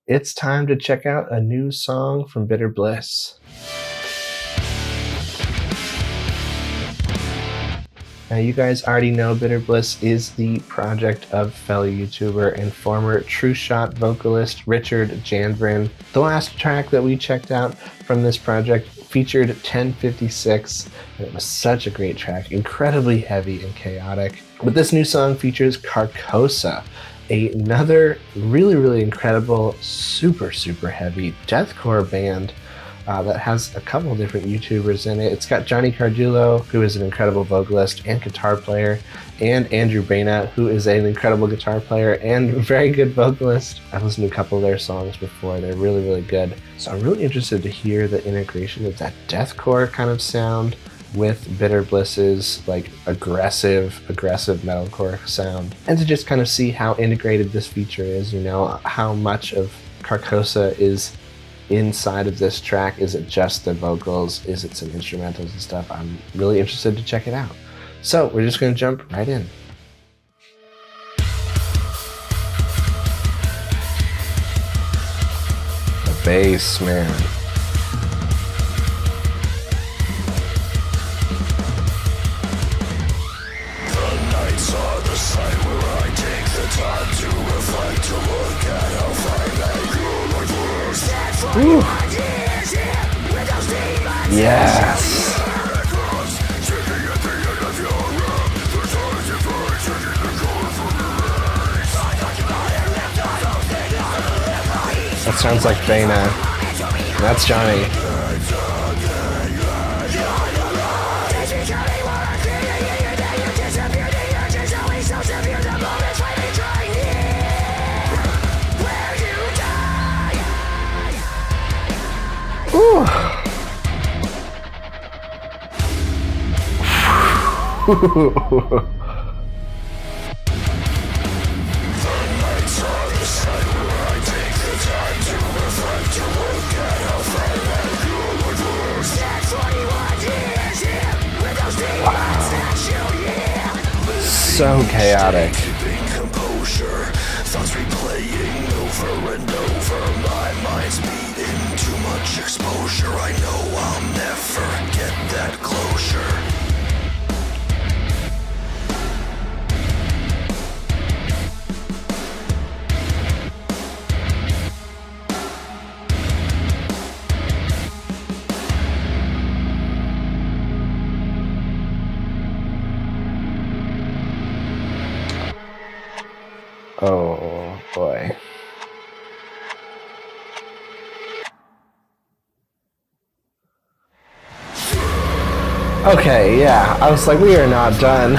it's time to check out a new song from Bitter Bliss. Now, you guys already know Bitter Bliss is the project of fellow YouTuber and former True Shot vocalist Richard Jandvrin. The last track that we checked out from this project featured 1056, and it was such a great track, incredibly heavy and chaotic. But this new song features Carcosa, another really incredible, super heavy deathcore band that has a couple of different YouTubers in it. It's got Johnny Cardullo, who is an incredible vocalist and guitar player, and Andrew Baina, who is an incredible guitar player and very good vocalist. I've listened to a couple of their songs before. They're really good. So I'm really interested to hear the integration of that deathcore kind of sound with Bitter Bliss's like aggressive metalcore sound, and to just kind of see how integrated this feature is, you know, how much of Carcosa is inside of this track. Is it just the vocals? Is it some instrumentals and stuff? I'm really interested to check it out. So we're just going to jump right in. The bass, man. The nights are the site where I take the time to reflect, to look at how fine that you look worse. Yes. That sounds like Baina. That's Johnny. Ooh. So chaotic. Thoughts replaying over and over. My mind's beating too much exposure. I know I'll never get that closure. Oh boy. Okay, yeah, I was like, we are not done.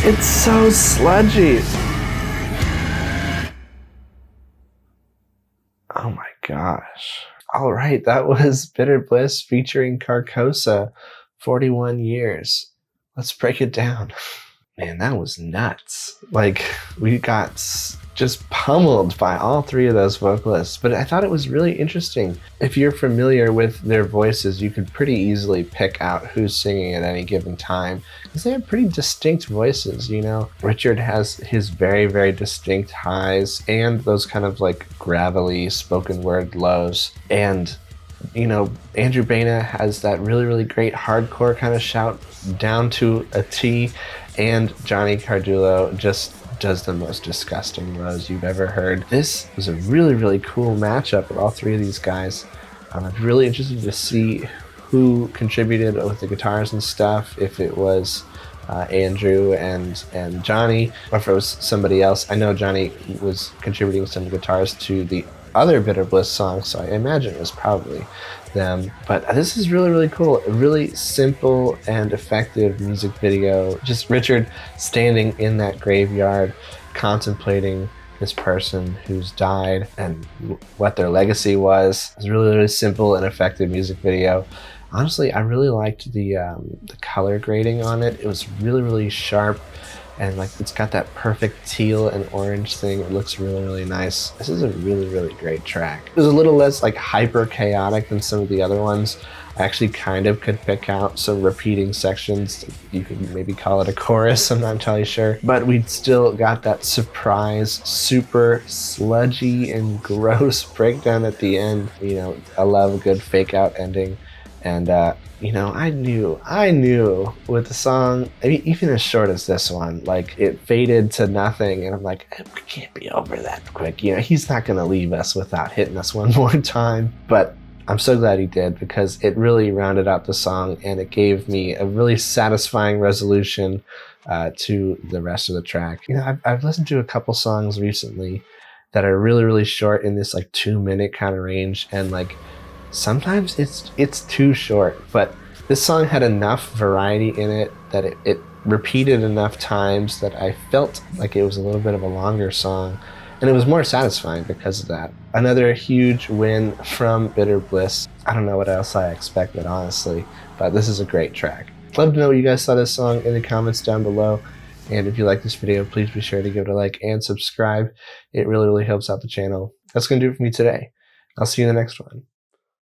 It's so sludgy. Oh my gosh. All right, that was Bitter Bliss featuring Carcosa, 41 years. Let's break it down. Man, that was nuts. Like, we got just pummeled by all three of those vocalists, but I thought it was really interesting. If you're familiar with their voices, you could pretty easily pick out who's singing at any given time, because they have pretty distinct voices, you know? Richard has his very distinct highs and those kind of like gravelly spoken word lows. And, you know, Andrew Baina has that really great hardcore kind of shout down to a T, and Johnny Cardullo just does the most disgusting lows you've ever heard. This was a really cool matchup with all three of these guys. I'm really interested to see who contributed with the guitars and stuff, if it was Andrew and Johnny, or if it was somebody else. I know Johnny was contributing some guitars to the other Bitter Bliss songs, so I imagine it was probably them. But this is really cool. A really simple and effective music video. Just Richard standing in that graveyard contemplating this person who's died and what their legacy was. It's a really simple and effective music video. Honestly, I really liked the color grading on it. It was really sharp and like it's got that perfect teal and orange thing. It looks really, really nice. This is a really, really great track. It was a little less like hyper chaotic than some of the other ones. I actually kind of could pick out some repeating sections. You could maybe call it a chorus, I'm not entirely sure. But we still got that surprise, super sludgy and gross breakdown at the end. You know, I love a good fake out ending. And you know, I knew with the song, I mean, even as short as this one, like it faded to nothing, and I'm like, we can't be over that quick. You know, he's not gonna leave us without hitting us one more time. But I'm so glad he did, because it really rounded out the song and it gave me a really satisfying resolution to the rest of the track. You know, I've listened to a couple songs recently that are really, really short in this like 2-minute kind of range, and like sometimes it's too short, but this song had enough variety in it that it repeated enough times that I felt like it was a little bit of a longer song, and it was more satisfying because of that. Another huge win from Bitter Bliss. I don't know what else I expected, honestly, but this is a great track. Love to know what you guys thought of this song in the comments down below. And if you like this video, please be sure to give it a like and subscribe. It really, really helps out the channel. That's going to do it for me today. I'll see you in the next one.